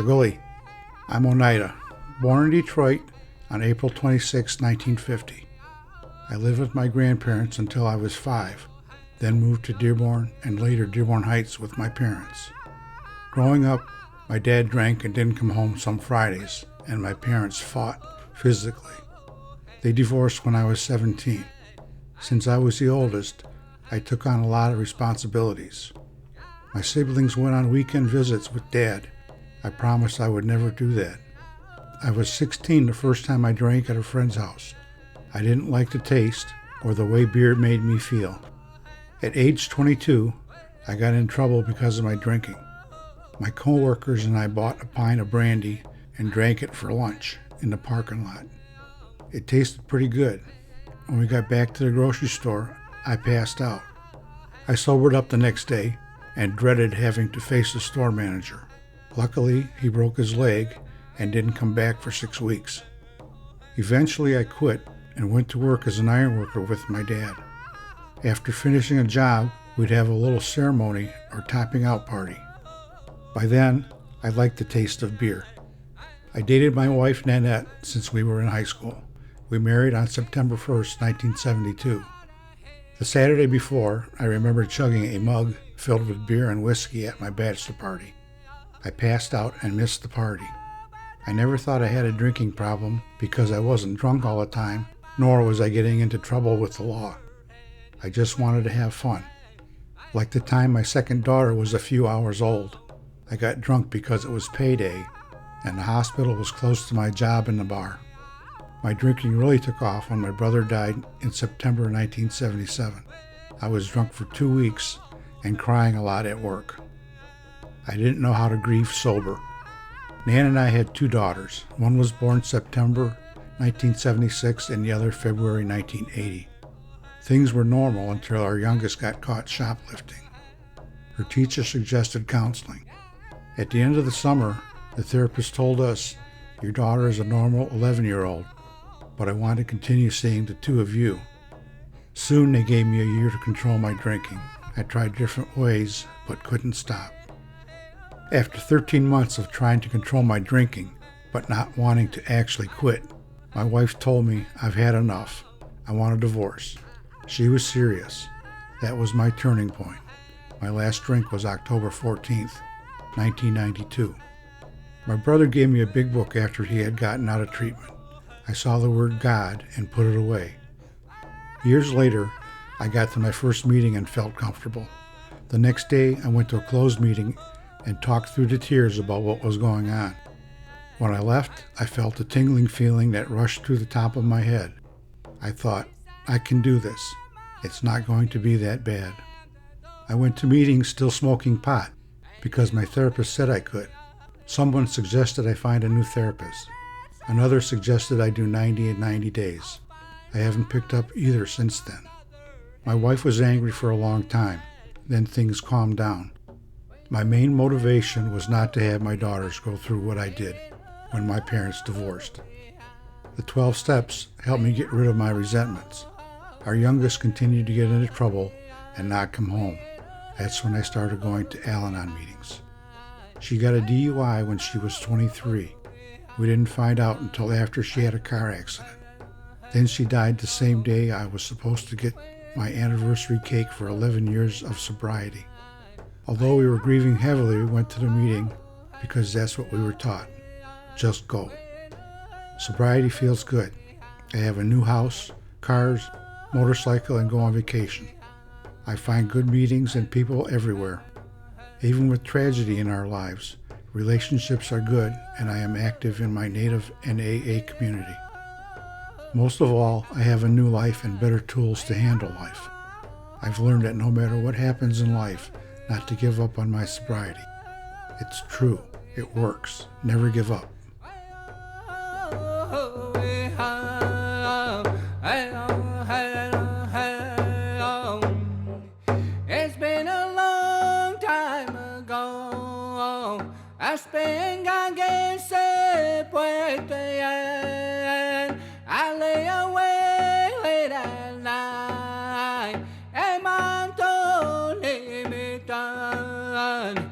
Saguli. I'm Oneida, born in Detroit on April 26, 1950. I lived with my grandparents until I was 5, then moved to Dearborn and later Dearborn Heights with my parents. Growing up, my dad drank and didn't come home some Fridays, and my parents fought physically. They divorced when I was 17. Since I was the oldest, I took on a lot of responsibilities. My siblings went on weekend visits with Dad. I promised I would never do that. I was 16 the first time I drank at a friend's house. I didn't like the taste or the way beer made me feel. At age 22, I got in trouble because of my drinking. My coworkers and I bought a pint of brandy and drank it for lunch in the parking lot. It tasted pretty good. When we got back to the grocery store, I passed out. I sobered up the next day and dreaded having to face the store manager. Luckily, he broke his leg and didn't come back for 6 weeks. Eventually, I quit and went to work as an ironworker with my dad. After finishing a job, we'd have a little ceremony or topping out party. By then, I liked the taste of beer. I dated my wife Nanette since we were in high school. We married on September 1st, 1972. The Saturday before, I remember chugging a mug filled with beer and whiskey at my bachelor party. I passed out and missed the party. I never thought I had a drinking problem because I wasn't drunk all the time, nor was I getting into trouble with the law. I just wanted to have fun. Like the time my second daughter was a few hours old. I got drunk because it was payday, and the hospital was close to my job in the bar. My drinking really took off when my brother died in September 1977. I was drunk for 2 weeks and crying a lot at work. I didn't know how to grieve sober. Nan and I had 2 daughters. One was born September 1976 and the other February 1980. Things were normal until our youngest got caught shoplifting. Her teacher suggested counseling. At the end of the summer, the therapist told us, "Your daughter is a normal 11-year-old, but I want to continue seeing the 2 of you." Soon they gave me a year to control my drinking. I tried different ways, but couldn't stop. After 13 months of trying to control my drinking, but not wanting to actually quit, my wife told me I've had enough. I want a divorce. She was serious. That was my turning point. My last drink was October 14th, 1992. My brother gave me a big book after he had gotten out of treatment. I saw the word God and put it away. Years later, I got to my first meeting and felt comfortable. The next day, I went to a closed meeting and talked through the tears about what was going on. When I left, I felt a tingling feeling that rushed through the top of my head. I thought, I can do this. It's not going to be that bad. I went to meetings still smoking pot because my therapist said I could. Someone suggested I find a new therapist. Another suggested I do 90 in 90 days. I haven't picked up either since then. My wife was angry for a long time. Then things calmed down. My main motivation was not to have my daughters go through what I did when my parents divorced. The 12 steps helped me get rid of my resentments. Our youngest continued to get into trouble and not come home. That's when I started going to Al-Anon meetings. She got a DUI when she was 23. We didn't find out until after she had a car accident. Then she died the same day I was supposed to get my anniversary cake for 11 years of sobriety. Although we were grieving heavily, we went to the meeting because that's what we were taught. Just go. Sobriety feels good. I have a new house, cars, motorcycle, and go on vacation. I find good meetings and people everywhere. Even with tragedy in our lives, relationships are good, and I am active in my native and AA community. Most of all, I have a new life and better tools to handle life. I've learned that no matter what happens in life, not to give up on my sobriety. It's true. It works. Never give up. It's been a long time ago. Aspetta che se puede. I lay awake late at night, and my don't let me down.